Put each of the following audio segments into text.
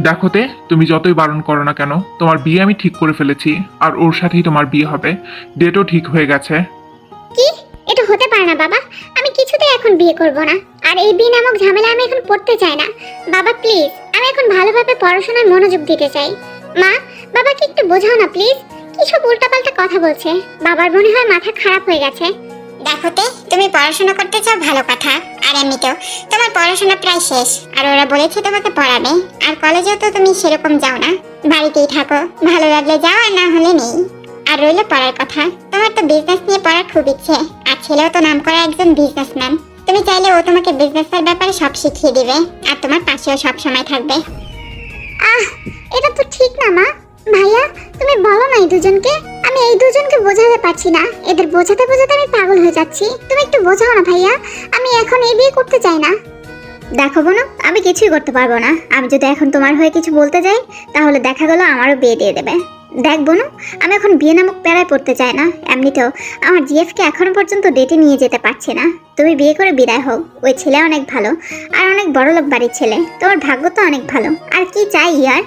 দেখো তে, তুমি যতই বারণ করো না কেন, তোমার বিয়ে আমি ঠিক করে ফেলেছি। আর ওর সাথেই তোমার বিয়ে হবে। ডেটও ঠিক হয়ে গেছে। কি? এটা হতে পারে না বাবা। আমি কিছুতেই এখন বিয়ে করব না। আর এই বিয়ে নামক ঝামেলা আমি এখন পড়তে চাই না। বাবা প্লিজ, আমি এখন ভালোভাবে পড়াশোনায় মনোযোগ দিতে চাই। মা, বাবাকে একটু বোঝাও না প্লিজ। কি সব উল্টাপাল্টা কথা বলছে। বাবার মনে হয় মাথা খারাপ হয়ে গেছে। দেখো তে, তুমি পড়াশোনা করতে চাও ভালো কথা। আর এমনিতেও তোমার পড়াশোনা প্রায় শেষ। আর ওরা বলেছে তোমাকে পড়াবে। আর কলেজেও তো তুমি সেরকম যাও না, বাড়িতেই থাকো। ভালো লাগলে যাও, আর না হলে নেই। আর রইল পড়ার কথা, তোমার তো বিজনেস নিয়ে পড়ার খুব ইচ্ছে। আর ছেলেও তো নাম করা একজন বিজনেসম্যান। তুমি চাইলে ও তোমাকে বিজনেসের ব্যাপারে সব শিখিয়ে দিবে। আর তোমার পাশেও সব সময় থাকবে। আহ, এটা তো ঠিক না মা। ভাইয়া, তুমি বলো না এই দুজনকে। আমি এই দুজনকে বোঝাতে পারছি না। এদের বোঝাতে বোঝাতে আমি পাগল হয়ে যাচ্ছি। তুমি একটু বোঝাও না ভাইয়া। আমি এখন এই বিয়ে করতে চাই না। দেখো বোনো, আমি কিছুই করতে পারবো না। আমি যদি এখন তোমার হয়ে কিছু বলতে যাই, তাহলে দেখা গেল আমারও বিয়ে দিয়ে দেবে। দেখ বোনো, আমি এখন বিয়ে নামক প্যারায় পড়তে চাই না। এমনিতেও আমার জিএফকে এখনো পর্যন্ত ডেটে নিয়ে যেতে পারছে না। তুমি বিয়ে করে বিদায় হোক। ওই ছেলে অনেক ভালো, আর অনেক বড়লোক বাড়ির ছেলে। তোমার ভাগ্য তো অনেক ভালো। আর কি চাই ইয়ার?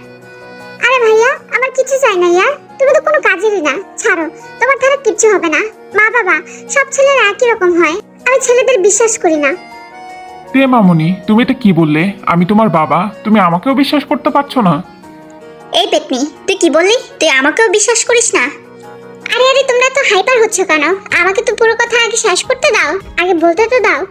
আরে ভাইয়া, আমার কিছু চাই না ইয়ার। তুমি তো কোনো কাজেরই না। ছাড়ো, তোমার দ্বারা কিচ্ছু হবে না। মা বাবা সব ছেলেরা একই রকম হয়। আমি ছেলেদের বিশ্বাস করি না। তে মামুনি, তুমি এটা কি বললে? আমি তোমার বাবা, তুমি আমাকেও বিশ্বাস করতে পারছো না? এই পেতনি, তুই কি বললি? তুই আমাকেও বিশ্বাস করিস না? আরে আরে, তোমরা তো হাইপার হচ্ছ কেন? আমাকে তো পুরো কথা আগে শেষ করতে দাও। আগে বলতে তো দাও।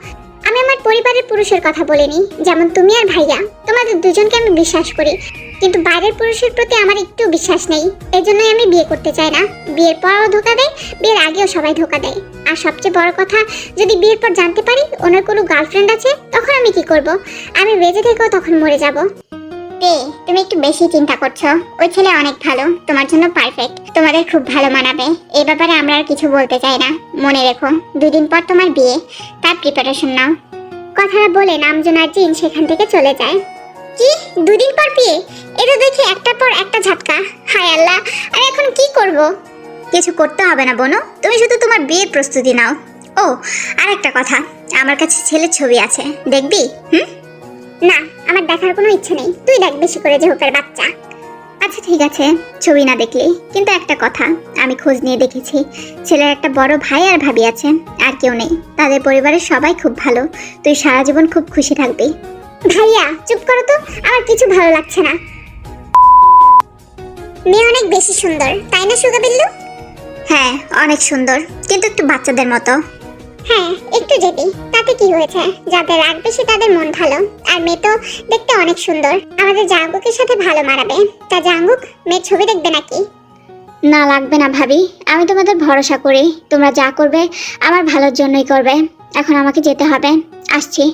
আমি আমার পরিবারের পুরুষের কথা বলিনি, যেমন তুমি আর ভাইয়া। তোমাদের দুজনকে আমি বিশ্বাস করি, কিন্তু বাইরের পুরুষের প্রতি আমার একটু বিশ্বাস নেই। এজন্যই আমি বিয়ে করতে চাই না। বিয়ের পরও ধোকা দেয়, বিয়ের আগেও সবাই ধোকা দেয়। আর সবচেয়ে বড় কথা, যদি বিয়ের পর জানতে পারি ওনার কোনো গার্লফ্রেন্ড আছে, তখন আমি কি করব? আমি বেঁচে থেকেও তখন মরে যাব। তুমি একটু বেশি চিন্তা করছো। ওই ছেলে অনেক ভালো, তোমার জন্য পারফেক্ট। তোমাদের খুব ভালো মানাবে। এই ব্যাপারে আমরা আর কিছু বলতে চাই না। মনে রেখো, 2 দিন পর তোমার বিয়ে। তার প্রিপারেশন নাও। কথাটা বলে নামজুন আর জিন সেখান থেকে চলে যায়। কি? 2 দিন পর বিয়ে? এটা দেখে একটার পর একটা ঝটকা। হায় আল্লাহ, আর এখন কি করব? কিছু করতে হবে না বোনো, তুমি শুধু তোমার বিয়ের প্রস্তুতি নাও। ও, আর একটা কথা, আমার কাছে ছেলের ছবি আছে, দেখবি? না, আমার দেখার কোনো ইচ্ছে নেই। তুই দেখ বেশি করে, জোহকের বাচ্চা। আচ্ছা ঠিক আছে, ছবি না দেখলেই। কিন্তু একটা কথা, আমি খোঁজ নিয়ে দেখেছি, ছেলের একটা বড় ভাই আর ভাবি আছে, আর কেউ নেই। তাদের পরিবারের সবাই খুব ভালো। তুই সারা জীবন খুব খুশি থাকবি। ভাইয়া চুপ করো তো, আমার কিছু ভালো লাগছে না। মেয়ে অনেক বেশি সুন্দর, তাই না সুগা বিল্লু? হ্যাঁ, অনেক সুন্দর, কিন্তু একটু বাচ্চাদের মতো। হ্যাঁ, একটু যেটি, তাতে কি হয়েছে? যাদের রাগ বেশি তাদের মন ভালো। আর মেয়ে তো দেখতে অনেক সুন্দর, আমাদের জাঙ্গুকের সাথে ভালো মানাবে। তা জাঙ্গুক, মেয়ের ছবি দেখবে নাকি? না লাগবে না ভাবি, আমি তোমাদের ভরসা করি। তোমরা যা করবে আমার ভালোর জন্যই করবে। এখন আমাকে যেতে হবে, আসছি।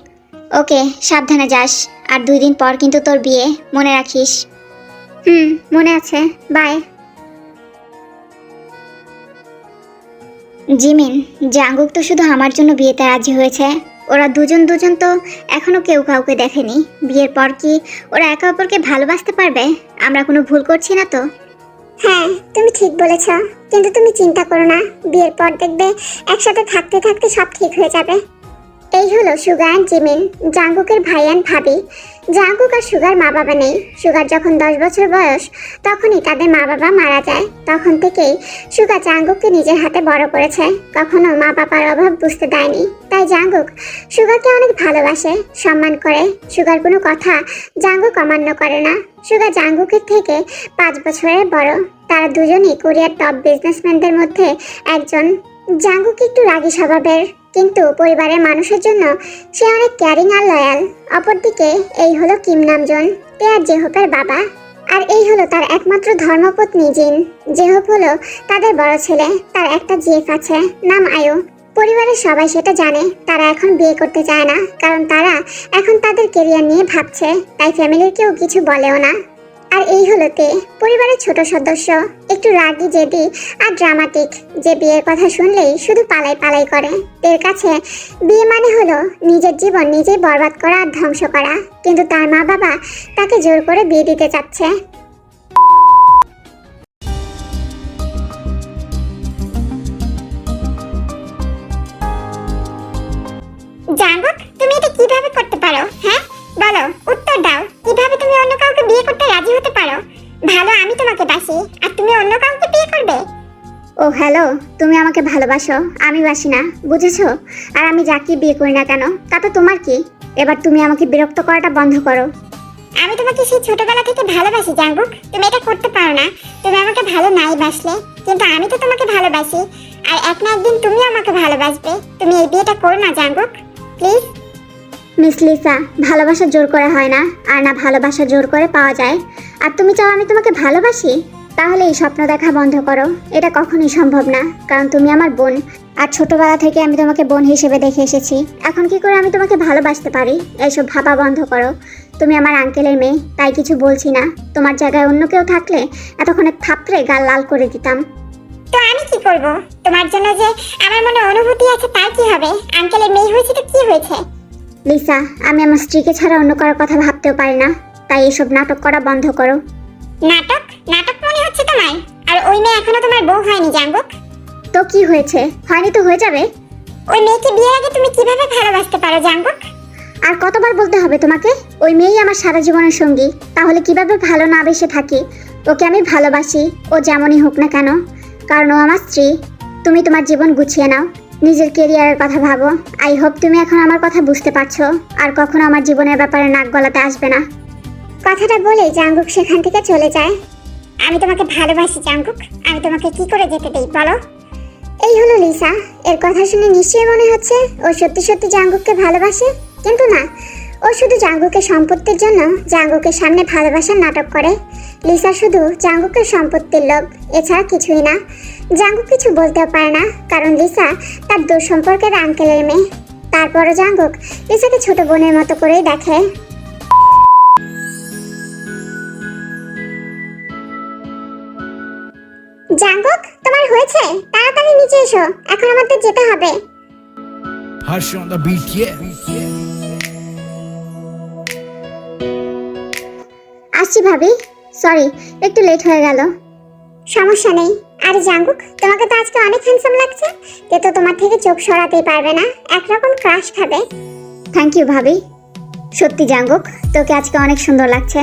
ওকে, সাবধানে যাস। আর 2 দিন পর কিন্তু তোর বিয়ে, মনে রাখিস। মনে আছে। বাই। জিমিন, জাঙ্গুক তো শুধু আমার জন্য বিয়েতে রাজি হয়েছে। ওরা দুজন তো এখনো কেউ কাউকে দেখেনি। বিয়ের পর কি ওরা একে অপরকে ভালোবাসতে পারবে? আমরা কোনো ভুল করছি না তো? হ্যাঁ, তুমি ঠিক বলেছ। কিন্তু তুমি চিন্তা করো না, বিয়ের পর দেখবে একসাথে থাকতে থাকতে সব ঠিক হয়ে যাবে। এই হলো সুগা অ্যান্ড জিমিন, জাঙ্গুকের ভাই অ্যান্ড ভাবি। জাঙ্গুক আর সুগার মা বাবা নেই। সুগার যখন 10 বছর বয়স, তখনই তাদের মা বাবা মারা যায়। তখন থেকেই সুগা জাঙ্গুককে নিজের হাতে বড় করেছে। কখনো মা বাবার অভাব বুঝতে দেয়নি। তাই জাঙ্গুক সুগাকে অনেক ভালোবাসে, সম্মান করে। সুগার কোনো কথা জাঙ্গুক অমান্য করে না। সুগা জাঙ্গুকের থেকে 5 বছরের বড়। তারা দুজনেই কোরিয়ার টপ বিজনেসম্যানদের মধ্যে একজন। জাঙ্গুক একটু রাগী স্বভাবের, কিন্তু পরিবারের মানুষের জন্য সে অনেক কেয়ারিং আর লয়াল। অপরদিকে এই হলো কিম নামজুন, তে আর জেহপের বাবা। আর এই হলো তার একমাত্র ধর্মপত্নী জিন। জেহপ হলো তাদের বড় ছেলে। তার একটা জিএফ আছে, নাম আয়ু। পরিবারের সবাই সেটা জানে। তারা এখন বিয়ে করতে চায় না, কারণ তারা এখন তাদের কেরিয়ার নিয়ে ভাবছে। তাই ফ্যামিলির কেউ কিছু বলেও না। আর এই হলো তে, পরিবারের ছোট সদস্য, একটু রাগী, জেদি আর ড্রামাটিক, যে বিয়ের কথা শুনলেই শুধু পালাই পালাই করে। এর কাছে বিয়ে মানে হলো নিজের জীবন নিজেই বরবাদ করা আর ধ্বংস করা। কিন্তু তার মা বাবা তাকে জোর করে বিয়ে দিতে চাচ্ছে। জাঙ্গুক, তুমি এটা কিভাবে করতে পারো? হ্যাঁ, বলো, উত্তর দাও, কিভাবে তুমি অন্য কাউকে বিয়ে করতে রাজি হতে পারো? ভালো আমি তোমাকে বাসি, আর তুমি অন্য কাউকে বিয়ে করবে? ও হ্যালো, তুমি আমাকে ভালোবাসো, আমি বাসি না, বুঝেছো? আর আমি যাকে বিয়ে করি না কেন তাতে তোমার কি? এবার তুমি আমাকে বিরক্ত করাটা বন্ধ করো। আমি তোমাকে সেই ছোটবেলা থেকে ভালোবাসি জাঙ্গুক, তুমি এটা করতে পারো না। তুমি আমাকে ভালো নাই বাসলে, কিন্তু আমি তো তোমাকে ভালোবাসি, আর এক না একদিন তুমিও আমাকে ভালোবাসবে। তুমি এই বিয়েটা করো না জাঙ্গুক, প্লিজ। মিস লিসা, ভালোবাসা জোর করে হয় না, আর না ভালোবাসা জোর করে পাওয়া যায়। আর তুমি চাও আমি তোমাকে ভালোবাসি? তাহলে এই স্বপ্ন দেখা বন্ধ করো, এটা কখনোই সম্ভব না, কারণ তুমি আমার বোন, আর ছোটবেলা থেকে আমি তোমাকে বোন হিসেবে দেখে এসেছি। এখন কি করে আমি তোমাকে ভালোবাসতে পারি? এইসব ভাবা বন্ধ করো। তুমি আমার আঙ্কেলের মেয়ে, তাই কিছু বলছি না। তোমার জায়গায় অন্য কেউ থাকলে এতক্ষণে থাপড়ে গাল লাল করে দিতাম। তো আমি কি করব? তোমার জন্য যে আমার মনে অনুভূতি আছে তার কি হবে? আঙ্কেলের মেয়ে হয়েছে তো কি হয়েছে? লিসা, আমি আমার স্ত্রীকে ছাড়া অন্য কারোর কথা ভাবতেও পারি না, তাই এসব নাটক করা বন্ধ করো। নাটক? নাটক মনে হচ্ছে তোমার? আর ওই মেয়ে এখনো তোমার বউ হয়নি জাঙ্গুক। তো কি হয়েছে? হয়নি তো হয়ে যাবে। ওই মেয়েকে বিয়ের আগে তুমি কিভাবে ভালোবাসতে পারো জাঙ্গুক? আর কতবার বলতে হবে তোমাকে? ওই মেয়েই আমার সারা জীবনের সঙ্গী, তাহলে কিভাবে ভালো না বেসে থাকি? ওকে আমি ভালোবাসি, ও যেমনই হোক না কেন, কারণ ও আমার স্ত্রী। তুমি তোমার জীবন গুছিয়ে নাও, নিজের কেরিয়ারের কথা ভাবো। আই হোপ তুমি এখন আমার কথা বুঝতে পারছো, আর কখনো আমার জীবনের ব্যাপারে নাক গলাতে আসবে না। কথাটা বলে জাঙ্গুক সেখান থেকে চলে যায়। আমি তোমাকে ভালোবাসি জাঙ্গুক, আমি তোমাকে কি করে যেতে দেই বলো? এই হলো লিসা, এর কথা শুনে নিশ্চয়ই মনে হচ্ছে ও সত্যি সত্যি জাঙ্গুককে ভালোবাসে, কিন্তু না, ও শুধু জাঙ্গুকের সম্পত্তির জন্য জাঙ্গুকের সামনে ভালোবাসার নাটক করে। লিসা শুধু জাঙ্গুকের সম্পত্তির লোভ, এছাড়া কিছুই না। জাঙ্গুক কিছু বলতেও পারে না, কারণ লিসা তার দূর সম্পর্কের আঙ্কেলের মেয়ে। তারপরও জাঙ্গুক লিসাকে ছোট বোনের মতো করেই দেখে। জাঙ্গুক, তোমার হয়েছে? তাড়াতাড়ি নিচে এসো, এখন আমাদের যেতে হবে। Hush on the beat, yeah. আসছি ভাবি, সরি একটু লেট হয়ে গেল। সমস্যা নেই। আরে জাঙ্গুক, তোমাকে তো আজকে অনেক হ্যান্ডসাম লাগছে। কে তো তোমার থেকে চোখ সরাতেই পারবে না, একরকম ক্রাশ খাবে। থ্যাংক ইউ ভাবি। সত্যি জাঙ্গুক, তোকে আজকে অনেক সুন্দর লাগছে।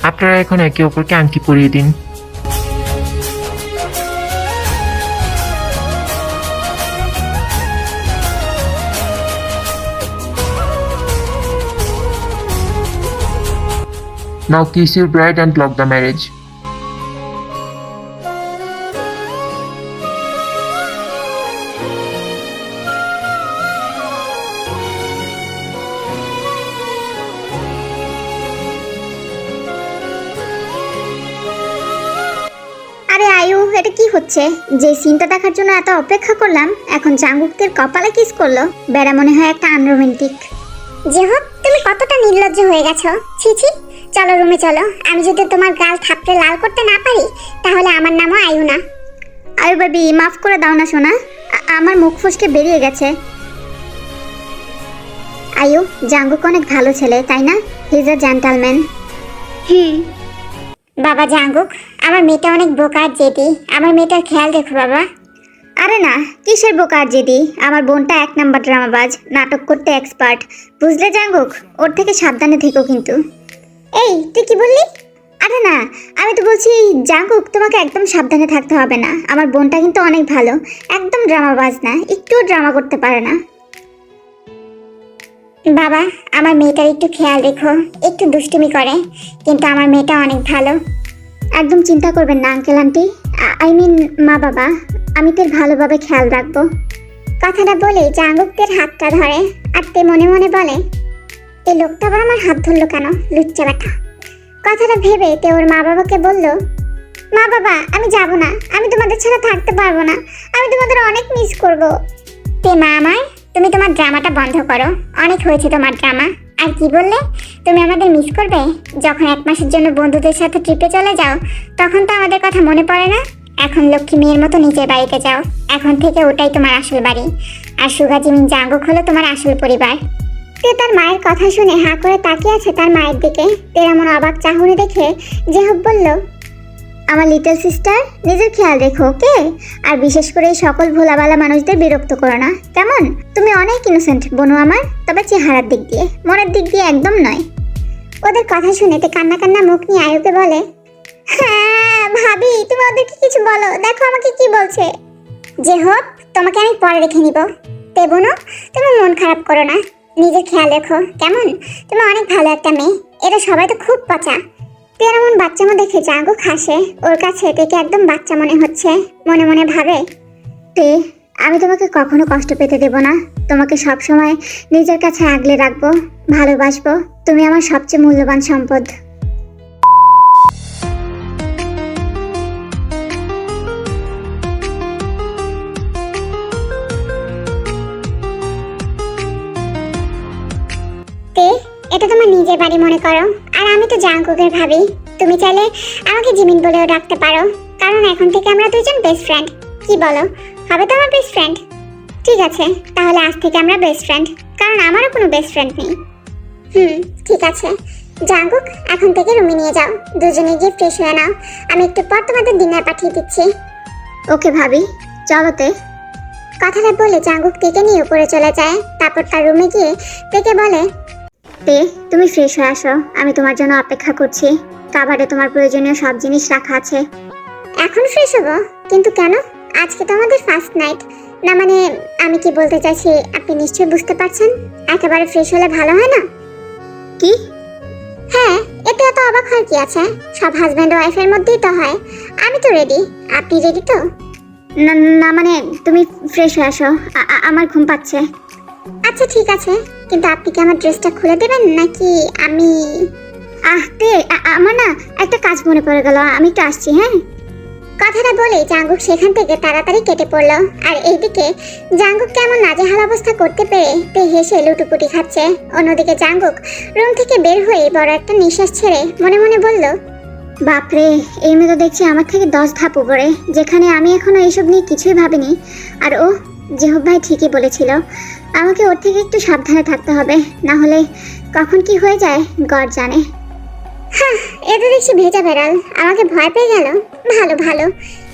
আপনারা এখন একে অপরকে আংটি পরিয়ে দিন। Now kiss your bride and block the marriage. আরে আয়ু, এটা কি হচ্ছে? যে সিনটা দেখার জন্য এত অপেক্ষা করলাম, এখন জাঙ্গুকের কপালে কিস করলো। বেড়া মনে হয় একটা আনরোমান্টিক। যে হোক, তুমি কতটা নির্লজ্জ হয়ে গেছো। ছি ছি, চলো রুমে চলো। আমি যদি তোমার গাল থাপড়ে লাল করতে না পারি, তাহলে আমার নামও আয়ু না। আয়ু বেবি, মাফ করে দাও না সোনা, আমার মুখ ফসকে বেরিয়ে গেছে। আয়ু, জাঙ্গুক অনেক ভালো ছেলে, তাই না? He is a gentleman. বাবা জাঙ্গুক, আমার মেয়েটা অনেক বোকা আর জেদি। আমার মেয়েটার খেয়াল রেখো বাবা। আরে না, কিসের বোকা আর জেদি? আমার বোনটা এক নাম্বার ড্রামাবাজ, নাটক করতে এক্সপার্ট, বুঝলে জাঙ্গুক? ওর থেকে সাবধানে থেকো কিন্তু। এই, তুই কি বললি? আরে না, আমি তো বলছি জাঙ্গুক, তোমাকে একদম সাবধানে থাকতে হবে না। আমার বোনটা কিন্তু অনেক ভালো, একদম ড্রামাবাজ না, একটুও ড্রামা করতে পারে না। বাবা, আমার মেয়েটার একটু খেয়াল রেখো। একটু দুষ্টুমি করে, কিন্তু আমার মেয়েটা অনেক ভালো। একদম চিন্তা করবেন না আঙ্কেল আন্টি, আই মিন মা বাবা, আমি তোর ভালোভাবে খেয়াল রাখবো। কথাটা বলে জাঙ্গুকের হাতটা ধরে, আর তে মনে মনে বলে, এই লোকটা আবার আমার হাত ধরলো কেন, লুচ্চা বেটা। কথাটা ভেবে তে ওর মা বাবাকে বলল, মা বাবা, আমি যাব না, আমি তোমাদের ছাড়া থাকতে পারবো না, আমি তোমাদের অনেক মিস করব। তে মা আমার, তুমি তোমার ড্রামাটা বন্ধ করো, অনেক হয়েছে তোমার ড্রামা। আর কি বললে? তুমি আমাদের মিস করবে? যখন 1 মাসের জন্য বন্ধুদের সাথে ট্রিপে চলে যাও তখন তো আমাদের কথা মনে পড়ে না? এখন লক্ষ্মী মেয়ের মতো নিজের বাড়িতে যাও। এখন থেকে ওটাই তোমার আসল বাড়ি, আর সুগা জিমিন জাঙ্গুক হলো তোমার আসল পরিবার। তে তার মায়ের কথা শুনে হাঁ করে তাকিয়ে আছে তার মায়ের দিকে। তের এমন অবাক চাহনি দেখে জেহব বলল, আমার লিটল সিস্টার, নিজের খেয়াল রেখো, ওকে? আর বিশেষ করে এই সকল ভোলাবালা মানুষদের বিরক্ত করো না, কেমন? তুমি অনেক ইনোসেন্ট বোনু আমার, তবে চেহারার দিক দিয়ে, মনের দিক দিয়ে একদম নয়। ওদের কথা শুনে তে কান্না কান্না মুখ নিয়ে আয়ুকে বলে, হ্যাঁ ভাবি, তুমি ওদেরকে কিছু বলো, দেখো আমাকে কি বলছে। জেহব, তোমাকে আমি পরে রেখে নিব। তে বোনো, তুমি মন খারাপ করো না, নিজের খেয়াল রেখো, কেমন? তুমি অনেক ভালো একটা মেয়ে, এরা সবাই তো খুব পচা। তের এমন বাচ্চামো দেখে জাঙ্গুক হাসে। ওর কাছে তেকে একদম বাচ্চা মনে হচ্ছে। মনে মনে ভাবে, তে, আমি তোমাকে কখনো কষ্ট পেতে দেব না, তোমাকে সব সময় নিজের কাছে আগলে রাখবো, ভালোবাসবো। তুমি আমার সবচেয়ে মূল্যবান সম্পদ। তে এটা তোমার নিজের বাড়ি মনে করো, আর আমি তো জাঙ্গুকের ভাবি। তুমি চাইলে আমাকে জিমিন বলেও ডাকতে পারো, কারণ এখন থেকে আমরা দুজন বেস্ট ফ্রেন্ড। কি বলো, হবে তো আমার বেস্ট ফ্রেন্ড? ঠিক আছে, তাহলে আজ থেকে আমরা বেস্ট ফ্রেন্ড, কারণ আমারও কোনো বেস্ট ফ্রেন্ড নেই। ঠিক আছে। জাঙ্গুক, এখন থেকে রুমে নিয়ে যাও, দুজনে গিয়ে ফ্রেশ হয়ে নাও। আমি একটু পর তোমাদের ডিনার পাঠিয়ে দিচ্ছি। ওকে ভাবি, চলো তে। কথাটা বলে জাঙ্গুক তেকে নিয়ে উপরে চলে যায়। তারপর তার রুমে গিয়ে তেকে বলে, তে, তুমি ফ্রেশ হয়ে আসো, আমি তোমার জন্য অপেক্ষা করছি। কাবারে তোমার প্রয়োজনীয় সব জিনিস রাখা আছে। এখন ফ্রেশ হবো? কিন্তু কেন? আজকে তো আমাদের ফার্স্ট নাইট। না মানে, আমি কি বলতে চাইছি আপনি নিশ্চয়ই বুঝতে পারছেন। একেবারে ফ্রেশ হলে ভালো হয় না? কি? হ্যাঁ, এতে এত অবাক হয় কি আছে? সব হাজব্যান্ড ওয়াইফের মধ্যেই তো হয়। আমি তো রেডি, আপনি রেডি তো? না না, মানে তুমি ফ্রেশ হয়ে আসো, আমার ঘুম পাচ্ছে। আচ্ছা ঠিক আছে, কিন্তু আপনি কি আমার ড্রেসটা খুলে দেবেন নাকি আমি? তে, আমার না একটা কাজ মনে পড়ে গেল, আমি একটু আসছি, হ্যাঁ? কথাটা বলেই জাঙ্গুক সেখান থেকে তাড়াতাড়ি কেটে পড়লো। আর এইদিকে জাঙ্গুক কেমন নাজেহাল অবস্থা করতে পেরে তে হেসে লুটুপুটি খাচ্ছে। অন্যদিকে জাঙ্গুক রুম থেকে বের হয়ে বড় একটা নিঃশ্বাস ছেড়ে মনে মনে বলল, বাপরে, এই মেয়ে তো দেখছি আমার থেকে 10 ধাপ উপরে, যেখানে আমি এখনো এইসব নিয়ে কিছুই ভাবিনি। আর ও, জেহব ভাই ঠিকই বলেছিল, আমাকে ওর থেকে একটু সাবধানে থাকতে হবে, না হলে কখন কি হয়ে যায় গড জানে। হ্যাঁ, এটা দেখছি ভেজা বেড়াল, আমাকে ভয় পেয়ে গেল। ভালো ভালো,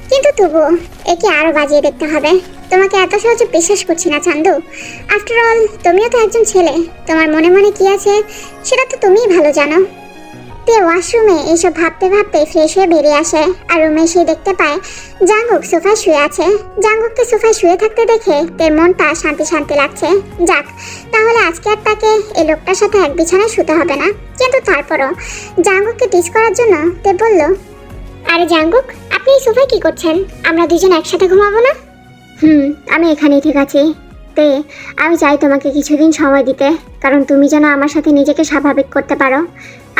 কিন্তু তবুও একে আরো বাজিয়ে দেখতে হবে। তোমাকে এত সহজে বিশ্বাস করছি না চান্দু। আফটার অল তুমিও তো একজন ছেলে, তোমার মনে মনে কি আছে সেটা তো তুমিই ভালো জানো। তে ওয়াশরুমে এইসব ভাবতে ভাবতে ফ্রেশ হয়ে বেরিয়ে আসে। আর রুমে এসে দেখতে পায় জাঙ্গুক সোফায় শুয়ে আছে। জাঙ্গুককে সোফায় শুয়ে থাকতে দেখে তের মনটা শান্তি শান্তি লাগছে। যাক, তাহলে আজকে আর তাকে এই লোকটার সাথে এক বিছানায় শুতে হবে না। কিন্তু তারপরও জাঙ্গুককে টিস করার জন্য তে বলল, আরে জাঙ্গুক, আপনি এই সোফায় কি করছেন? আমরা দুজন একসাথে ঘুমাবো না? আমি এখানেই ঠিক আছি। তে, আমি চাই তোমাকে কিছুদিন সময় দিতে, কারণ তুমি যেন আমার সাথে নিজেকে স্বাভাবিক করতে পারো।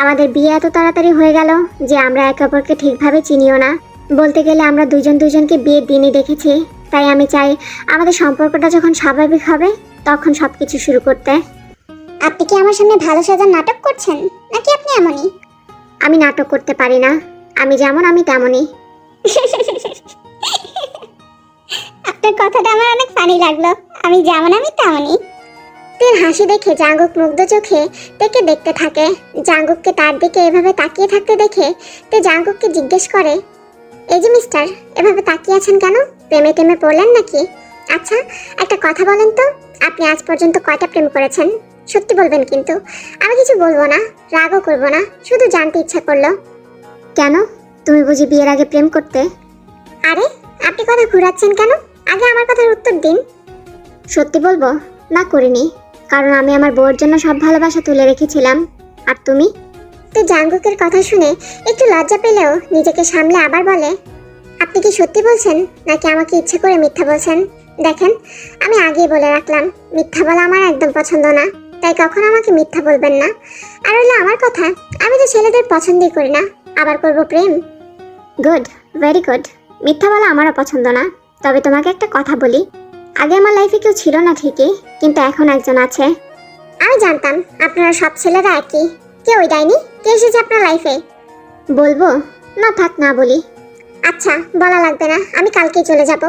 আমাদের বিয়ে এত তাড়াতাড়ি হয়ে গেল যে আমরা একে অপরকে ঠিকভাবে চিনিও না। বলতে গেলে আমরা দুজন দুজনকে বিয়ের দিনই দেখেছি। তাই আমি চাই আমাদের সম্পর্কটা যখন স্বাভাবিক হবে তখন সব কিছু শুরু করতে। আপনি কি আমার সামনে ভালো সাজার নাটক করছেন, নাকি আপনি এমনই? আমি নাটক করতে পারি না, আমি যেমন আমি তেমনই। আপনার কথাটা আমার অনেক ফানি লাগলো। আমি যেমন আমি তেমনই। তের হাসি দেখে জাঙ্গুক মুগ্ধ চোখে তেকে দেখতে থাকে। জাঙ্গুককে তার দিকে এভাবে তাকিয়ে থাকতে দেখে তে জাঙ্গুককে জিজ্ঞেস করে, এই যে মিস্টার, এভাবে তাকিয়ে আছেন কেন? প্রেমে টেমে পড়লেন নাকি? আচ্ছা, একটা কথা বলেন তো, আপনি আজ পর্যন্ত কয়টা প্রেম করেছেন? সত্যি বলবেন কিন্তু, আমি কিছু বলবো না, রাগও করবো না, শুধু জানতে ইচ্ছা করলো। কেন, তুমি বুঝি বিয়ের আগে প্রেম করতে? আরে, আপনি কথা ঘুরাচ্ছেন কেন? আগে আমার কথার উত্তর দিন। সত্যি বলবো, না করিনি, কারণ আমি আমার বউয়ের জন্য সব ভালোবাসা তুলে রেখেছিলাম। আর তুমি? তো জাঙ্গুকের কথা শুনে একটু লজ্জা পেলেও নিজেকে সামলে আবার বলে, আপনি কি সত্যি বলছেন নাকি আমাকে ইচ্ছে করে মিথ্যা বলছেন? দেখেন, আমি আগেই বলে রাখলাম, মিথ্যা বলা আমার একদম পছন্দ না, তাই কখনো আমাকে মিথ্যা বলবেন না। আর হলো আমার কথা, আমি তো ছেলেদের পছন্দই করি না, আবার করব প্রেম? Good, very good. মিথ্যা বলা আমারও পছন্দ না। তবে তোমাকে একটা কথা বলি, আগে আমার লাইফে কেউ ছিল না ঠিকই, কিন্তু এখন একজন আছে। আমি জানতাম আপনারা সব ছেলেরা একই, কে ওই ডাইনি? কে এসেছে আপনার লাইফে? বলবো না, থাক না বলি। আচ্ছা, বলা লাগবে না, আমি কালকেই চলে যাব।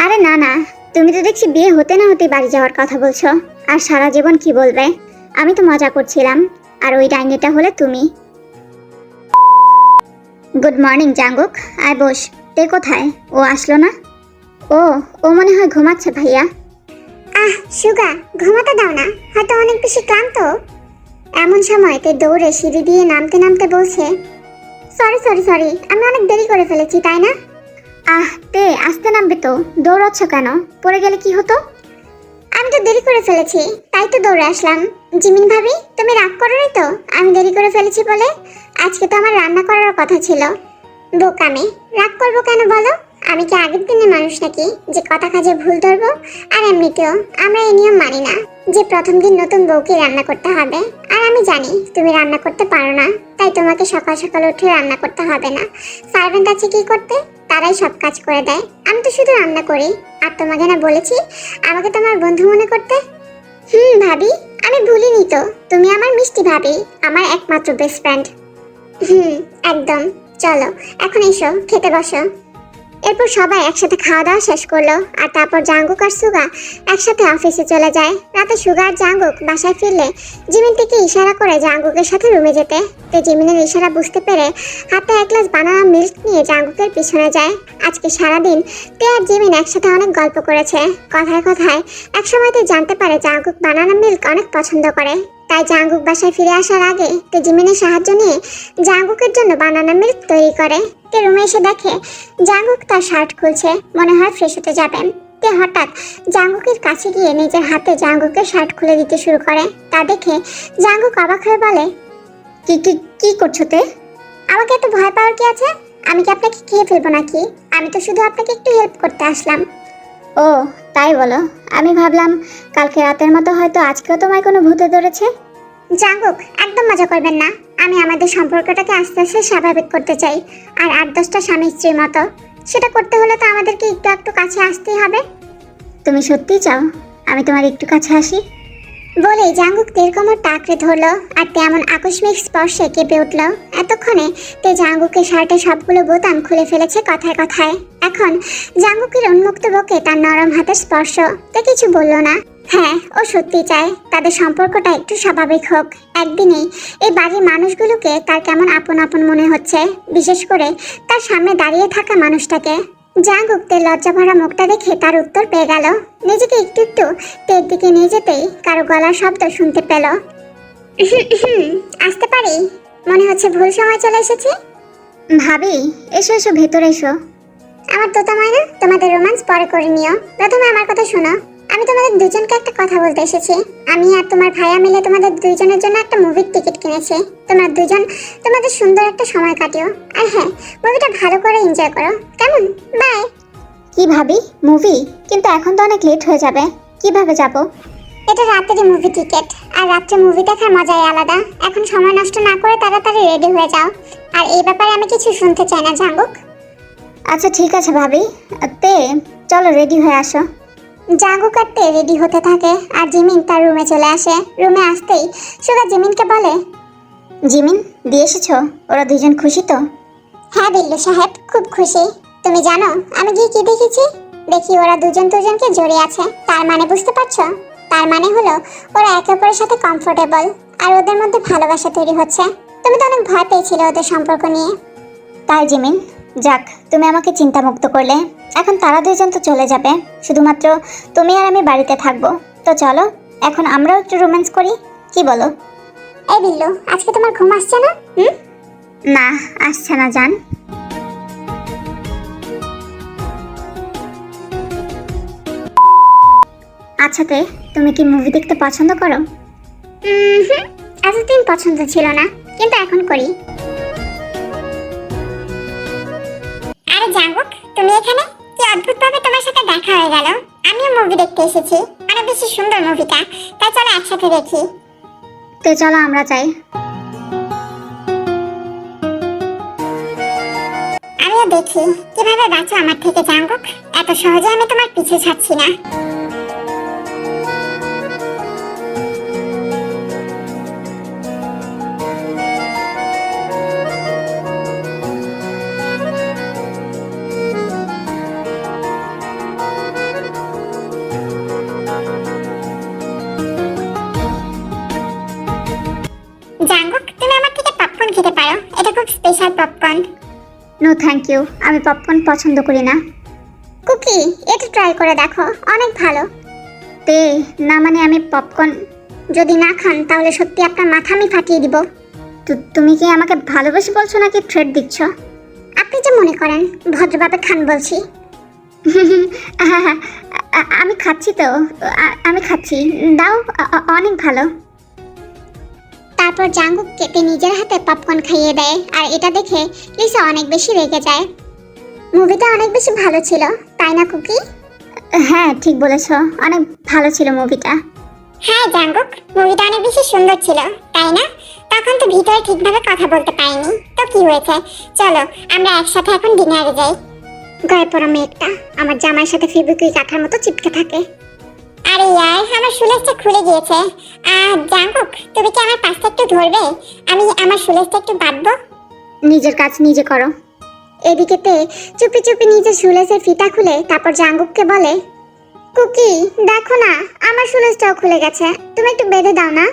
আরে না না, তুমি তো দেখছি বিয়ে হতে না হতে বাড়ি যাওয়ার কথা বলছো। আর সারা জীবন কি বলবে? আমি তো মজা করছিলাম। আর ওই ডাইনিটা হলে তুমি। গুড মর্নিং জাঙ্গুক, আয় বস। তে কোথায়? ও আসলো না? ও ও মনে হয় ঘুমাচ্ছে ভাইয়া। সুগা, ঘুমাতে দাও না, হয়তো অনেক বেশি ক্লান্ত। এমন সময় তে দৌড়ে সিঁড়ি দিয়ে নামতে নামতে বলছে, সরি সরি সরি, আমি অনেক দেরি করে ফেলেছি, তাই না? তে আসতে নামবে তো, দৌড়াচ্ছ কেন? পড়ে গেলে কি হতো? আমি তো দেরি করে ফেলেছি, তাই তো দৌড়ে আসলাম। জিমিন ভাবি, তুমি রাগ করোনি তো আমি দেরি করে ফেলেছি বলে? আজকে তো আমার রান্না করার কথা ছিল। বোকামে, রাগ করবো কেন বলো? আমি কি আগের দিনের মানুষ নাকি যে কথা কাজে ভুল ধরবো? আর এমনিতেও আমরা এই নিয়ম মানি না যে প্রথম দিন নতুন বউকে রান্না করতে হবে। আর আমি জানি তুমি রান্না করতে পারো না, তাই তোমাকে সকাল সকাল উঠে রান্না করতে হবে না। সার্ভেন্ট আছে কি করতে, তারাই সব কাজ করে দেয়। আমি তো শুধু রান্না করি। আর তোমাকে না বলেছি আমাকে তোমার বন্ধু মনে করতে? ভাবি, আমি ভুলিনি তো, তুমি আমার মিষ্টি ভাবি, আমার একমাত্র বেস্ট ফ্রেন্ড। একদম। চলো এখন এসো, খেতে বসো। এরপর সবাই একসাথে খাওয়া দাওয়া শেষ করলো। আর তারপর জাঙ্গুক আর সুগা একসাথে অফিসে চলে যায়। রাতে সুগা আর জাঙ্গুক বাসায় ফিরলে জিমিন থেকে ইশারা করে জাঙ্গুকের সাথে রুমে যেতে। তো জিমিনের ইশারা বুঝতে পেরে হাতে এক গ্লাস বানানা মিল্ক নিয়ে জাঙ্গুকের পিছনে যায়। আজকে সারাদিন তে আর জিমিন একসাথে অনেক গল্প করেছে। কথায় কথায় একসময়তে জানতে পারে জাঙ্গুক বানানা মিল্ক অনেক পছন্দ করে। তাই জাঙ্গুক বাসায় ফিরে আসার আগে তে জিমিনের সাহায্য নিয়ে জাঙ্গুকের জন্য বানানা মিল্ক তৈরি করে। তে রুমে এসে দেখে জাঙ্গুক তার শার্ট খুলছে, মনে হয় ফ্রেশ হতে যাবেন। তে হঠাৎ জাঙ্গুকের কাছে গিয়ে নিজের হাতে জাঙ্গুকের শার্ট খুলে দিতে শুরু করে। তা দেখে জাঙ্গুক অবাক হয়ে বলে, কি কি কি করছো তে? আমাকে এত ভয় পাওয়ার কি আছে? আমি কি আপনাকে খেয়ে ফেলবো নাকি? আমি তো শুধু আপনাকে একটু হেল্প করতে আসলাম। ও তাই বলো? আমি ভাবলাম কালকে রাতের মতো হয়তো আজকেও তোমায় কোনো ভূতে ধরেছে। জাঙ্গুক, একদম মজা করবেন না। আমি আমাদের সম্পর্কটাকে আস্তে আস্তে স্বাভাবিক করতে চাই। আর 8-10টা স্বামী স্ত্রীর মতো। সেটা করতে হলে তো আমাদেরকে একটু একটু কাছে আসতেই হবে। তুমি সত্যিই চাও আমি তোমার একটু কাছে আসি? বলে জাঙ্গুক তের কোমর টাকরে ধরলো। আর তে এমন আকস্মিক স্পর্শে কেঁপে উঠল। এতক্ষণে তে জাঙ্গুকের শার্টের সবগুলো বোতাম খুলে ফেলেছে কথায় কথায়। এখন জাঙ্গুকের উন্মুক্ত বুকে তার নরম হাতের স্পর্শ। তে কিছু বলল না। হ্যাঁ, ও সত্যি চায় তাদের সম্পর্কটা একটু স্বাভাবিক হোক। একদিনেই এই বাড়ির মানুষগুলোকে তার কেমন আপন আপন মনে হচ্ছে, বিশেষ করে তার সামনে দাঁড়িয়ে থাকা মানুষটাকে। জাঙ্গুক তের লজ্জা ভরা মুখটা দেখে তার উত্তর পেয়ে গেল। নিজেকে একটু একটু তের দিকে নিয়ে যেতেই কারো গলার শব্দ শুনতে পেল। আসতে পারি? মনে হচ্ছে ভুল সময় চলে এসেছি। ভাবি, এসো এসো, ভেতরে এসো। আমার তো ময়না, তোমাদের রোমান্স পরে করে নিও, প্রথমে আমার কথা শোনো। আমি তোমাদের দুজনকে একটা কথা বলতে এসেছি। আমি আর তোমার ভাইয়া মিলে তোমাদের দুইজনের জন্য একটা মুভির টিকিট কিনেছি। তোমরা দুজন তোমাদের সুন্দর একটা সময় কাটিও। আর হ্যাঁ, মুভিটা ভালো করে এনজয় করো, কেমন? বাই। কি ভাবি, মুভি? কিন্তু এখন তো অনেক লেট হয়ে যাবে, কিভাবে যাব? এটা রাতেরই মুভি টিকিট, আর রাত্রে মুভি দেখার মজাই আলাদা। এখন সময় নষ্ট না করে তাড়াতাড়ি রেডি হয়ে যাও। আর এই ব্যাপারে আমি কিছু শুনতে চাই না, জাঙ্গুক। আচ্ছা ঠিক আছে ভাবি। তে চলো রেডি হয়ে আসো। জাঙ্গুক আর তে রেডি হতে থাকে। আর জিমিন তার রুমে চলে আসে। রুমে আসতেই সুগা জিমিনকে বলে, জিমিন, দিয়ে এসেছো? ওরা দুজন খুশি তো? হ্যাঁ বিল্লু সাহেব, খুব খুশি। তুমি জানো আমি গিয়ে কি দেখেছি? দেখি ওরা দুজন দুজনকে জড়িয়ে আছে। তার মানে বুঝতে পারছো? তার মানে হলো ওরা একে অপরের সাথে কমফোর্টেবল। আর ওদের মধ্যে ভালোবাসা তৈরি হচ্ছে। তুমি তো অনেক ভয় পেয়েছিলে ওদের সম্পর্ক নিয়ে। তাই জিমিন, যাক তুমি আমাকে চিন্তামুক্ত করলে। এখন তারা দুজন তো চলে যাবে, শুধুমাত্র তুমি আর আমি বাড়িতে থাকবো। তো চলো এখন আমরাও একটু রোম্যান্স করি, কি বলো? এই বিল্লু, আজকে তোমার ঘুম আসছে না? না, আসছে না জান। আচ্ছা তে, তুমি কি মুভি দেখতে পছন্দ করো? এতদিন পছন্দ ছিল না, কিন্তু এখন করি। আরে জাঙ্গুক, তুমি এখানে? কি অদ্ভুত ভাবে তোমার সাথে দেখা হয়ে গেল। আমিও মুভি দেখতে এসেছি, অনেক বেশি সুন্দর মুভিটা। তাই চলো একসাথে দেখি। তো চলো আমরা যাই। আমিও দেখি কিভাবে বাঁচো আমার থেকে, জাঙ্গুক। এত সহজে আমি তোমার পিছু ছাড়ছি না। থ্যাংক ইউ, আমি পপকর্ন পছন্দ করি না। কুকি, এটা ট্রাই করে দেখো, অনেক ভালো। তে না মানে আমি পপকর্ন। যদি না খান তাহলে সত্যি আপনার মাথা আমি ফাটিয়ে দিব। তুমি কি আমাকে ভালোবেসে বলছো নাকি থ্রেট দিচ্ছ? আপনি যে মনে করেন, ভদ্রভাবে খান বলছি। আমি খাচ্ছি তো, আমি খাচ্ছি, দাও, অনেক ভালো। তারপর জাঙ্গুক কেটে নিজের হাতে পপকর্ন খাইয়ে দেয়, আর এটা দেখে লিসা অনেক বেশি রেগে যায়। মুভিটা অনেক বেশি ভালো ছিল, তাই না কুকি? হ্যাঁ ঠিক বলেছ, অনেক ভালো ছিল মুভিটা। হ্যাঁ জাঙ্গুক, মুভিটা অনেক বেশি সুন্দর ছিল, তাই না? তখন তো ভিতরে ঠিকভাবে কথা বলতে পারিনি, তো কি হয়েছে? চলো আমরা একসাথে এখন ডিনারে যাই। গায়ে পড়া মেয়েটা আমার জামাইয়ের সাথে ফেব্রিকুইক কাঠার মতো চিপকে থাকে। আরে ইয়ার, আমার শুলেসটা খুলে গিয়েছে। জাঙ্গুক, তুমি কি আমার পাশটা একটু ধরবে? আমি আমার শুলেসটা একটু বাঁধবো। নিজের কাজ নিজে করো। এদিকেতে চুপি চুপি নিজের শুলেসের ফিতা খুলে তারপর জাঙ্গুককে বলে, কুকি দেখো না, আমার শুলেসটাও খুলে গেছে, তুমি একটু বেঁধে দাও না।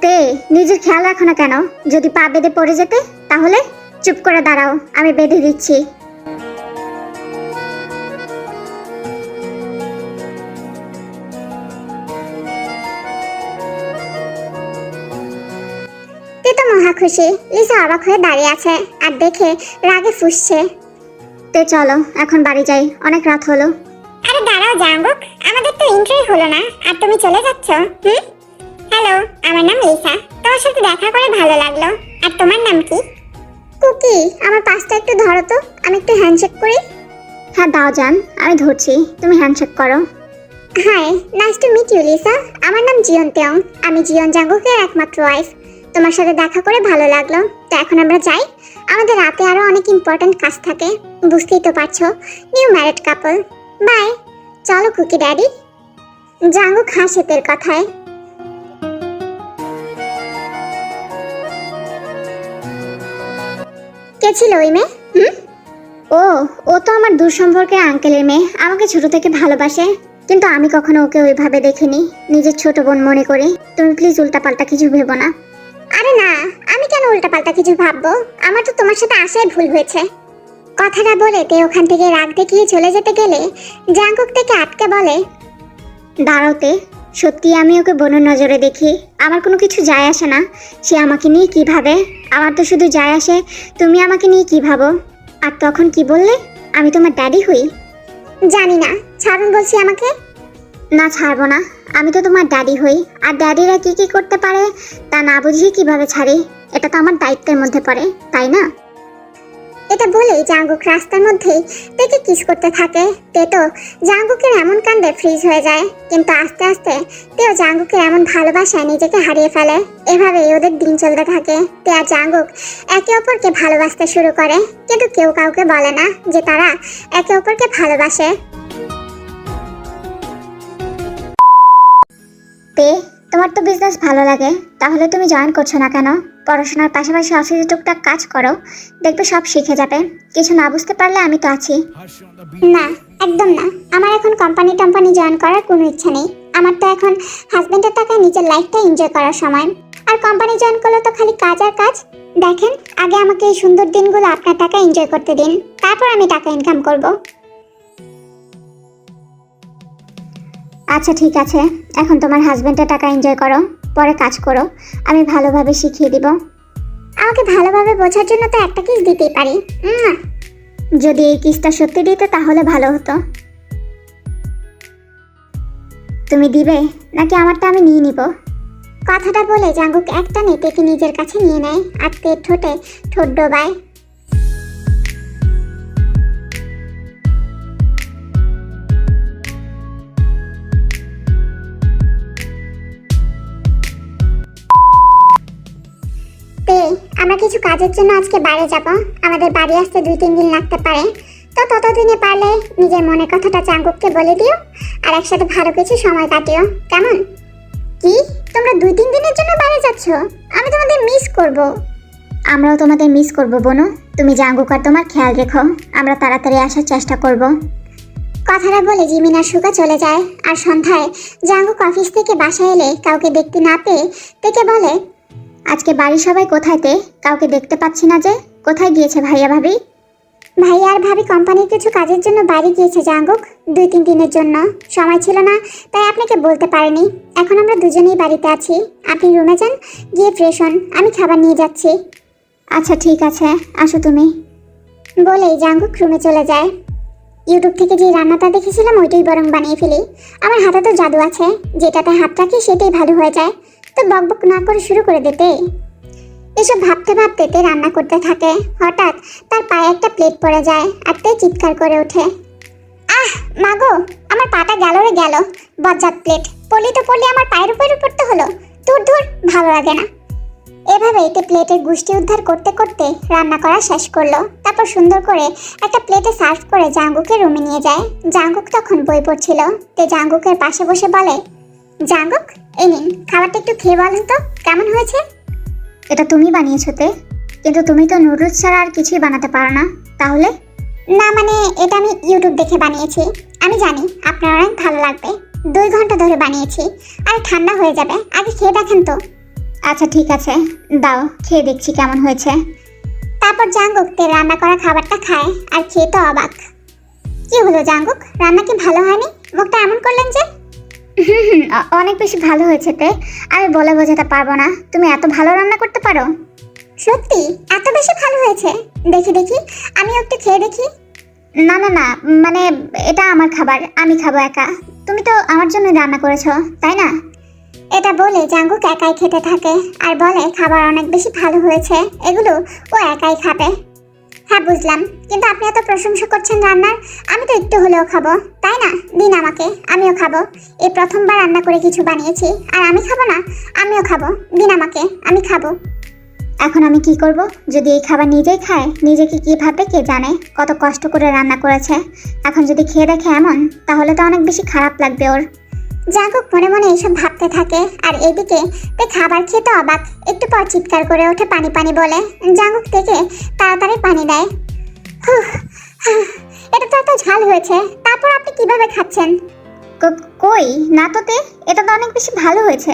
তে নিজের খেয়াল রাখো না কেন? যদি পা বেঁধে পড়ে যেতে তাহলে? চুপ করে দাঁড়াও, আমি বেঁধে দিচ্ছি। তে তো মহা খুশি। লিসা অবাক হয়ে দাঁড়িয়ে আছে আর দেখে রাগে ফুঁসছে। তে চলো এখন বাড়ি যাই, অনেক রাত হলো। আরে দাঁড়াও জাঙ্গুক, আমাদের তো ইন্ট্রোই হলো না আর তুমি চলে যাচ্ছ? হ্যালো, আমার নাম লিসা, তোমার সাথে দেখা করে ভালো লাগলো। আর তোমার নাম কি? কুকি, আমার পাশটা একটু ধরো তো, আমি একটু হ্যান্ডশেক করি। হ্যাঁ দাও জান, আমি ধরছি, তুমি হ্যান্ডশেক করো। Hi, nice to meet you Lisa. আমার নাম জিয়ন তেয়ং, আমি জিয়ন জাঙ্গুকের একমাত্র ওয়াইফ। তোমার সাথে দেখা করে ভালো লাগলো। তো এখন আমরা যাই, আমাদের রাতে আরো অনেক ইম্পর্ট্যান্ট কাজ থাকে, বুঝতেই তো পারছো, নিউ ম্যারিড কাপল। বাই। চলো কুকি ড্যাডি। জাঙ্গুক হাসে তের কথায়। কে ছিল ওই মেয়ে? ও ও তো আমার দূর সম্পর্কের আঙ্কেলের মেয়ে, আমাকে ছোট থেকে ভালোবাসে, কিন্তু আমি কখনো ওকে ওইভাবে দেখিনি, নিজের ছোট বোন মনে করি। তুমি প্লিজ উল্টাপাল্টা কিছু ভেবো না। আরে না, আমি কেন উল্টাপাল্টা কিছু ভাববো? আমার তো তোমার সাথে আসাই ভুল হয়েছে। কথাটা বলে তে ওখান থেকে রাগ দেখিয়ে চলে যেতে গেলে জাঙ্গুক থেকে আটকে বলে, দাঁড়াতে, সত্যি আমি ওকে বোনের নজরে দেখি, আমার কোনো কিছু যায় আসে না সে আমাকে নিয়ে কী ভাবে। আমার তো শুধু যায় আসে তুমি আমাকে নিয়ে কী ভাবো। আর তখন কি বললে আমি তোমার ড্যাডি হই? জানি না, ছাড়ুন বলছি আমাকে। না ছাড়বো না, আমি তো তোমার ড্যাডি হই, আর ড্যাডিরা কি কি করতে পারে তা না বুঝিয়ে কিভাবে ছাড়ি? এটা তো আমার দায়িত্বের মধ্যে পড়ে, তাই না? এটা বলেই জাঙ্গুক রাস্তার মধ্যেই তেকে কিস করতে থাকে। তে তো জাঙ্গুকের এমন কাণ্ডে ফ্রিজ হয়ে যায়, কিন্তু আস্তে আস্তে তেও জাঙ্গুকের এমন ভালোবাসায় নিজেকে হারিয়ে ফেলে। এভাবেই ওদের দিন চলতে থাকে। তে আর জাঙ্গুক একে অপরকে ভালোবাসতে শুরু করে, কিন্তু কেউ কাউকে বলে না যে তারা একে অপরকে ভালোবাসে। তে তোমার তো বিজনেস ভালো লাগে, তাহলে তুমি জয়েন করছো না কেন? পড়াশোনার পাশাপাশি অফিসে টুকটাক কাজ করো, দেখবে সব শিখে যাবে। কিছু না বুঝতে পারলে আমি তো আছি। Harsh on the beat. না, একদম না, আমার এখন কোম্পানি জয়েন করার কোনো ইচ্ছা নেই। আমার তো এখন হাজবেন্ডের টাকায় নিজের লাইফটা এনজয় করার সময়। আর কোম্পানি জয়েন করলে তো খালি কাজ আর কাজ। দেখেন, আগে আমাকে এই সুন্দর দিনগুলো আপনার টাকা এনজয় করতে দিন, তারপর আমি টাকা ইনকাম করব। আচ্ছা ঠিক আছে, এখন তোমার হাজবেন্ডের টাকা এনজয় করো, পরে কাজ করো, আমি ভালোভাবে শিখিয়ে দিব। আমাকে ভালোভাবে বোঝার জন্য তো একটা কিস দিতেই পারি। যদি এই কিসটা সত্যি দিতে তাহলে ভালো হতো। তুমি দিবে নাকি আমারটা আমি নিয়ে নিব? কথাটা বলে জাঙ্গুক একটানে তেকে নিজের কাছে নিয়ে নেয় আর তের ঠোঁটে ঠোঁট ডোবায়। আমরা কিছু কাজের জন্য আজকে বাইরে যাব, আমাদের বাড়ি আসতে 2-3 দিন লাগতে পারে। তো ততদিনে পারলে নিজের মনের কথাটা জাঙ্গুককে বলে দিও, আর একসাথে ভালো কিছু সময় কাটিও, কেমন? কি, তোমরা 2-3 দিনের জন্য বাইরে যাচ্ছ? আমি তোমাদের মিস করব। আমরাও তোমাদের মিস করব বোনো, তুমি জাঙ্গুক আর তোমার খেয়াল রেখো, আমরা তাড়াতাড়ি আসার চেষ্টা করব। কথাটা বলে জিমিন আর সুগা চলে যায়। আর সন্ধ্যায় জাঙ্গুক অফিস থেকে বাসায় এলে কাউকে দেখতে না পেয়ে তেকে বলে, আজকে বাড়ির সবাই কোথায়? তে কাউকে দেখতে পাচ্ছি না যে, কোথায় গিয়েছে ভাইয়া ভাবি? ভাইয়া আর ভাবি কোম্পানির কিছু কাজের জন্য বাড়ি গিয়েছে জাঙ্গুক, 2-3 দিনের জন্য। সময় ছিল না, তাই আপনাকে বলতে পারিনি। এখন আমরা দুজনেই বাড়িতে আছি। আপনি রুমে যান, গিয়ে ফ্রেশ হন, আমি খাবার নিয়ে যাচ্ছি। আচ্ছা ঠিক আছে, আসো তুমি। বলেই জাঙ্গুক রুমে চলে যায়। ইউটিউব থেকে যে রান্নাটা দেখেছিলাম ওইটাই বরং বানিয়ে ফেলি। আমার হাতে তো জাদু আছে, যেটাতে হাত রাখি সেটাই ভালো হয়ে যায়। তো বকবক না করে শুরু করে দিতে। এসব ভাবতে ভাবতে তে রান্না করতে থাকে। হঠাৎ তার পায়ে একটা প্লেট পড়ে যায় আর তে চিৎকার করে ওঠে, আহ মাগো, আমার পাটা গেল রে গেল। বজ্জাত প্লেট, পড়লি তো পড়লি, আমার পায়ের উপরে পড়তে হলো। দূর দূর, ভালো লাগে না। এভাবেই তে প্লেটের গুষ্টি উদ্ধার করতে করতে রান্না করা শেষ করলো। তারপর সুন্দর করে একটা প্লেটে সার্ভ করে জাঙ্গুকের রুমে নিয়ে যায়। জাঙ্গুক তখন বই পড়ছিল। তে জাঙ্গুকের পাশে বসে বলে, জাঙ্গুক, এই নিন, খাবারটা একটু খেয়ে বলেন তো কেমন হয়েছে। এটা তুমি বানিয়েছো তে, কিন্তু তুমি তো নুডলস ছাড়া আর কিছুই বানাতে পারো না, তাহলে? না মানে এটা আমি ইউটিউব দেখে বানিয়েছি। আমি জানি আপনার অনেক ভালো লাগবে। 2 ঘন্টা ধরে বানিয়েছি, আর ঠান্ডা হয়ে যাবে। আগে খেয়ে দেখেন তো। আচ্ছা ঠিক আছে, দাও খেয়ে দেখছি কেমন হয়েছে। তারপর জাঙ্গুক তে রান্না করা খাবারটা খায় আর খেয়ে তো অবাক। কি হলো জাঙ্গুক, রান্না কি ভালো হয়নি? মুখটা এমন করলেন যে? অনেক বেশি ভালো হয়েছে তে, আমি বলে বোঝাতে পারবো না। তুমি এত ভালো রান্না করতে পারো? সত্যি এত বেশি ভালো হয়েছে? দেখি দেখি, আমিও একটু খেয়ে দেখি। না না না, মানে এটা আমার খাবার, আমি খাবো একা। তুমি তো আমার জন্য রান্না করেছো, তাই না? এটা বলে জাঙ্গুক একাই খেতে থাকে আর বলে খাবার অনেক বেশি ভালো হয়েছে, এগুলো ও একাই খাবে। হ্যাঁ বুঝলাম, কিন্তু আপনি এত প্রশংসা করছেন রান্নার, আমি তো একটু হলেও খাবো, তাই না? দিন আমাকে, আমিও খাবো। এই প্রথমবার রান্না করে কিছু বানিয়েছি, আর আমি খাবো না? আমিও খাবো, দিন আমাকে, আমি খাবো। এখন আমি কি করব? যদি এই খাবার নিজেই খায়, নিজেকে কি ভাববে কে জানে। কত কষ্ট করে রান্না করেছে, এখন যদি খেয়ে দেখে এমন, তাহলে তো অনেক বেশি খারাপ লাগবে ওর। জাঙ্গুক মনে মনে এইসব ভাবতে থাকে, আর এদিকে তে খাবার খেতে অবাক। একটু পর চিৎকার করে ওঠে পানি পানি বলে। জাঙ্গুক থেকে তাড়াতাড়ি পানি দেয়। হুহ, এটা তো এত ঝাল হয়েছে, তারপর আপনি কিভাবে খাচ্ছেন? কই না তো তে, এটা তো অনেক বেশি ভালো হয়েছে।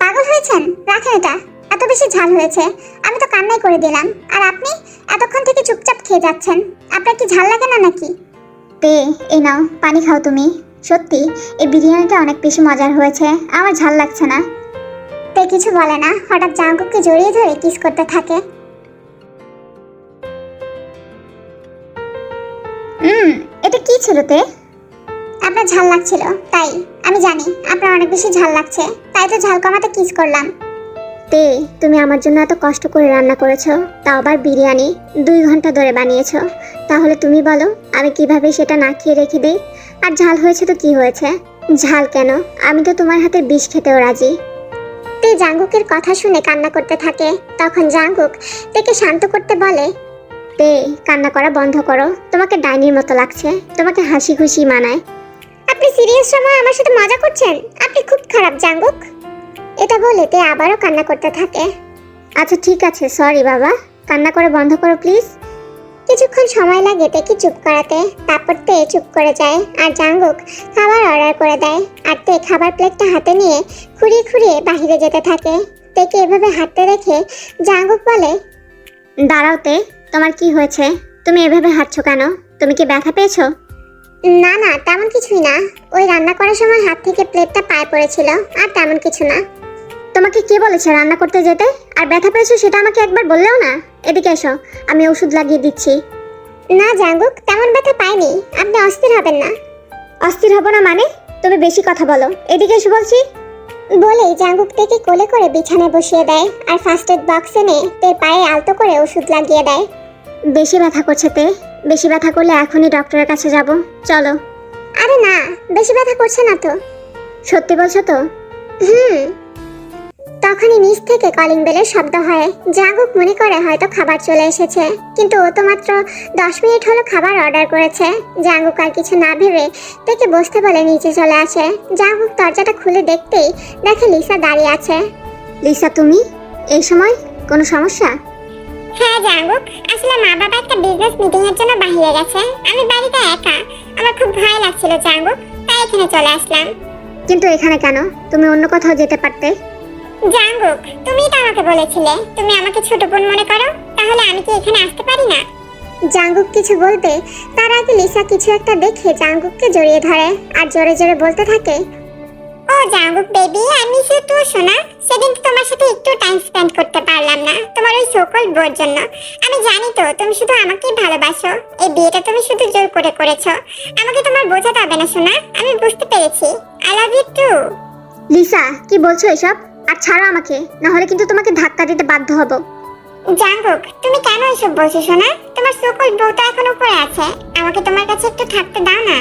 পাগল হয়েছেন? রাখেন এটা, এত বেশি ঝাল হয়েছে, আমি তো কান্নাই করে দিলাম। আর আপনি এতক্ষণ থেকে চুপচাপ খেয়ে যাচ্ছেন, আপনার কি ঝাল লাগে না নাকি? তে এই নাও পানি খাও তুমি। সত্যি এই বিরিয়ানিটা অনেক বেশি মজার হয়েছে, আমার ঝাল লাগছে না। তে কিছু বলে না, হঠাৎ জাঙ্গুককে জড়িয়ে ধরে কিস করতে থাকে। এটা কি ছিল তে? আপনার ঝাল লাগছিল তাই। আমি জানি আপনার অনেক বেশি ঝাল লাগছে, তাই তো ঝাল কমাতে কিস করলাম। তে তুমি আমার জন্য এত কষ্ট করে রান্না করেছো, তাও আবার বিরিয়ানি 2 ঘন্টা ধরে বানিয়েছো। তাহলে তুমি বলো আমি কিভাবে সেটা না খেয়ে রেখে দেই? আর ঝাল হয়েছে তো কি হয়েছে? ঝাল কেন, আমি তো তোমার হাতের বিষ খেতেও রাজি। তে জাঙ্গুকের কথা শুনে কান্না করতে থাকে। তখন জাঙ্গুক তেকে শান্ত করতে বলে, তে কান্না করা বন্ধ করো, তোমাকে ডাইনির মতো লাগছে, তোমাকে হাসি খুশি মানায়। আপনি সিরিয়াস সময় আমার সাথে মজা করছেন? আপনি খুব খারাপ জাঙ্গুক। এটা বলে তে আবারও কান্না করতে থাকে। আচ্ছা ঠিক আছে, সরি বাবা, কান্না করে বন্ধ করো প্লিজ। কিছুক্ষণ সময় লাগে তেকে চুপ করাতে, তারপর তে চুপ করে যায় আর জাঙ্গুক খাবার অর্ডার করে দেয়। আর তে খাবার প্লেটটা হাতে নিয়ে খুঁড়িয়ে খুঁড়িয়ে বাহিরে যেতে থাকে। তেকে এভাবে হাঁটতে দেখে জাঙ্গুক বলে, দাঁড়াও তে, তোমার কি হয়েছে? তুমি এভাবে হাঁটছো কেন? তুমি কি ব্যথা পেয়েছো? না না, তেমন কিছুই না। ওই রান্না করার সময় হাত থেকে প্লেটটা পায়ে পড়েছিল, আর তেমন কিছু না। তোমাকে কে বলেছে রান্না করতে যেতে? আর ব্যথা পেয়েছো সেটা আমাকে একবার বললেও না। এদিকে এসো, আমি ওষুধ লাগিয়ে দিচ্ছি। না জাঙ্গুক, তেমন ব্যথা পাইনি, আপনি অস্থির হবেন না। অস্থির হব না মানে? তুমি বেশি কথা বলো, এদিকে এসে বলছি। বলেই জাঙ্গুক তেকে কোলে করে বিছানায় বসিয়ে দেয় আর ফার্স্ট এড বক্স এনে তের পায়ে আলতো করে ওষুধ লাগিয়ে দেয়। বেশি ব্যথা করছে তে, বেশি ব্যথা করলে এখনই ডক্টরের কাছে যাব, চলো। আরে না, বেশি ব্যথা করছে না তো। সত্যি বলছো তো? তখনই নিচ থেকে কলিং বেলের শব্দ হয়। জাঙ্গুক মনে করে হয়তো খাবার চলে এসেছে, কিন্তু ও তো মাত্র 10 মিনিট হলো খাবার অর্ডার করেছে। জাঙ্গুক আর কিছু না ভেবে তেকে বসতে বলে নিচে চলে আসে। জাঙ্গুক দরজাটা খুলে দেখতেই দেখে লিসা দাঁড়িয়ে আছে। লিসা তুমি এই সময়? কোনো সমস্যা? হ্যাঁ জাঙ্গুক, আসলে মা বাবা একটা বিজনেস মিটিং এর জন্য বাইরে গেছে, আমি বাড়িতে একা। আমার খুব ভয় লাগছিল জাঙ্গুক, তাই এখানে চলে আসলাম। কিন্তু এখানে কেন? তুমি অন্য কোথাও যেতে পারতে। জাঙ্গুক, তুমিই তো আমাকে বলেছিলে তুমি আমাকে ছোট বোন মনে করো, তাহলে আমি কি এখানে আসতে পারি না? জাঙ্গুক কিছু বলতে তার আগে লিসা কিছু একটা দেখে জাঙ্গুককে জড়িয়ে ধরে আর জোরে জোরে বলতে থাকে, ও জাঙ্গুক baby, I miss you too সোনা। সেদিন তো তোমার সাথে একটু টাইম স্পেন্ড করতে পারলাম না তোমার ওই সকল বোর জন্য। আমি জানি তো তুমি শুধু আমাকেই ভালোবাসো, এই বিয়েটা তুমি শুধু জোর করে করেছো। আমাকে তোমার বোঝাতে হবে না সোনা, আমি বুঝতে পেরেছি। I love you too. Lisa, কি বলছো এসব? আর ছাড়ো আমাকে, না হলে কিন্তু তোমাকে ধাক্কা দিতে বাধ্য হব। জাঙ্গুক, তুমি কেন এসব বলছো সোনা? তোমার সকল বউ তো এখন উপরে আছে, আমাকে তোমার কাছে একটু থাকতে দাও না।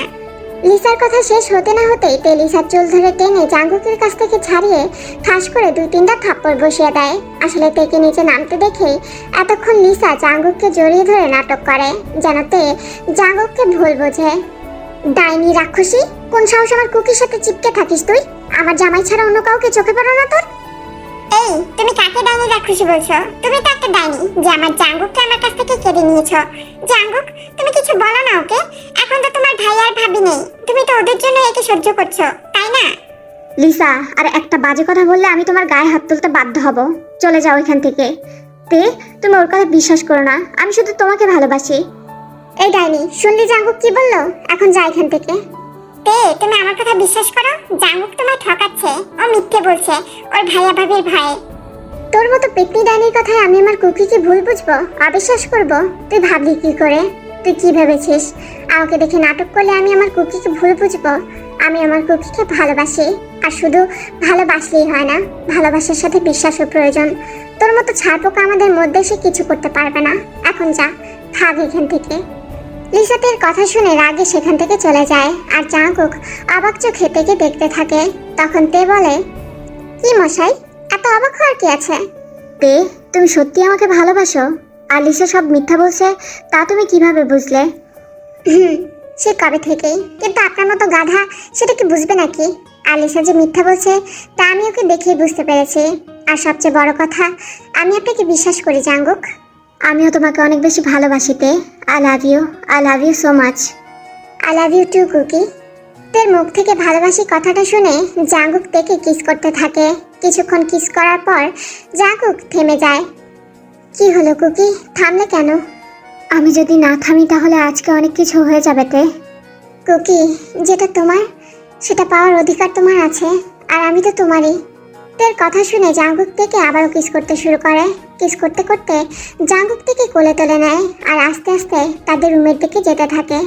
লিসার কথা শেষ হতে না হতেই তে লিসার চুল ধরে টেনে জাঙ্গুকের কাছ থেকে ছাড়িয়ে ঠাস করে 2-3টা থাপ্পড় বসিয়ে দেয়। আসলে তেকে নিচে নামতে দেখে এতক্ষণ লিসা জাঙ্গুককে জড়িয়ে ধরে নাটক করে, যেন তে জাঙ্গুককে ভুল বোঝে। ডাইনি রাক্ষসী, কোন সাহস আমার কুকির সাথে চিপকে থাকিস তুই? আমার জামাই ছাড়া অন্য কাউকে চোখে পড়ো না তোর? এই, তুমি কাকে ডাইনি রাক্ষসী বলছো? তুমি তো একটা ডাইনি যে আমার জাঙ্গুককে আমার কাছ থেকে কেড়ে নিয়েছো। জাঙ্গুক, তুমি কিছু বলো না ওকে। এখন তো তোমার ভাই আর ভাবি নেই, তুমি তো ওদের জন্য একে সহ্য করছো, তাই না? লিসা, আর একটা বাজে কথা বললে আমি তোমার গায়ে হাত তুলতে বাধ্য হব। চলে যাও এখান থেকে। তে, তুমি ওর কথা বিশ্বাস করো না, আমি শুধু তোমাকে ভালোবাসি। এই ডাইনি, শুনলি জাঙ্গুক কি বললো? এখন যা এখান থেকে। তে, তুমি আমার কথা বিশ্বাস করো? জাঙ্গুক তোমায় ঠকাচ্ছে, ও মিথ্যে বলছে, ওর ভাইয়া ভাবির ভাই। তোর মতো পেতনি ডাইনির কথায় আমি আমার কুকিকে ভুল বুঝবো, অবিশ্বাস করব? তুই ভাবলি কি করে? তুই কি ভেবেছিস আমাকে দেখে নাটক করলে আমি আমার কুকিকে ভুল বুঝবো? আমি আমার কুকিকে ভালোবাসি, আর শুধু ভালোবাসলেই হয় না, ভালোবাসার সাথে বিশ্বাসও প্রয়োজন। তোর মতো ছাড়পোকা আমাদের মধ্যে এসে কিছু করতে পারবে না। এখন যা, ভাগ এখান থেকে। লিসাতের কথা শুনে রাগে সেখান থেকে চলে যায়, আর জাঙ্গুক অবাক চোখে তেকে দেখতে থাকে। তখন তে বলে, কি মশাই, এত অবাক হওয়ার কি আছে? তে, তুমি সত্যি আমাকে ভালোবাসো? আর লিসা সব মিথ্যা বলছে, তা তুমি কিভাবে বুঝলে? সে কবে থেকেই, কিন্তু আপনার মতো গাধা সেটা কি বুঝবে নাকি? আর লিসা যে মিথ্যা বলছে তা আমি ওকে দেখেই বুঝতে পেরেছি। আর সবচেয়ে বড় কথা, আমি আপনাকে বিশ্বাস করি জাঙ্গুক। আমিও তোমাকে অনেক বেশি ভালোবাসি তে। I love you so much. I love you too cookie. তের মুখ থেকে ভালোবাসি কথাটা শুনে জাঙ্গুক তেকে কিস করতে থাকে। কিছুক্ষণ কিস করার পর জাঙ্গুক থেমে যায়। কি হলো কুকি, থামলে কেন? আমি যদি না থামি তাহলে আজকে অনেক কিছু হয়ে যাবে তে। কুকি, যেটা তোমার সেটা পাওয়ার অধিকার তোমার আছে, আর আমি তো তোমারই। তের কথা শুনে জাঙ্গুক থেকে আবারও কিস করতে শুরু করে। কিস করতে করতে জাঙ্গুক থেকে কোলে তুলে নেয় আর আস্তে আস্তে তাদের রুমের দিকে যেতে থাকে।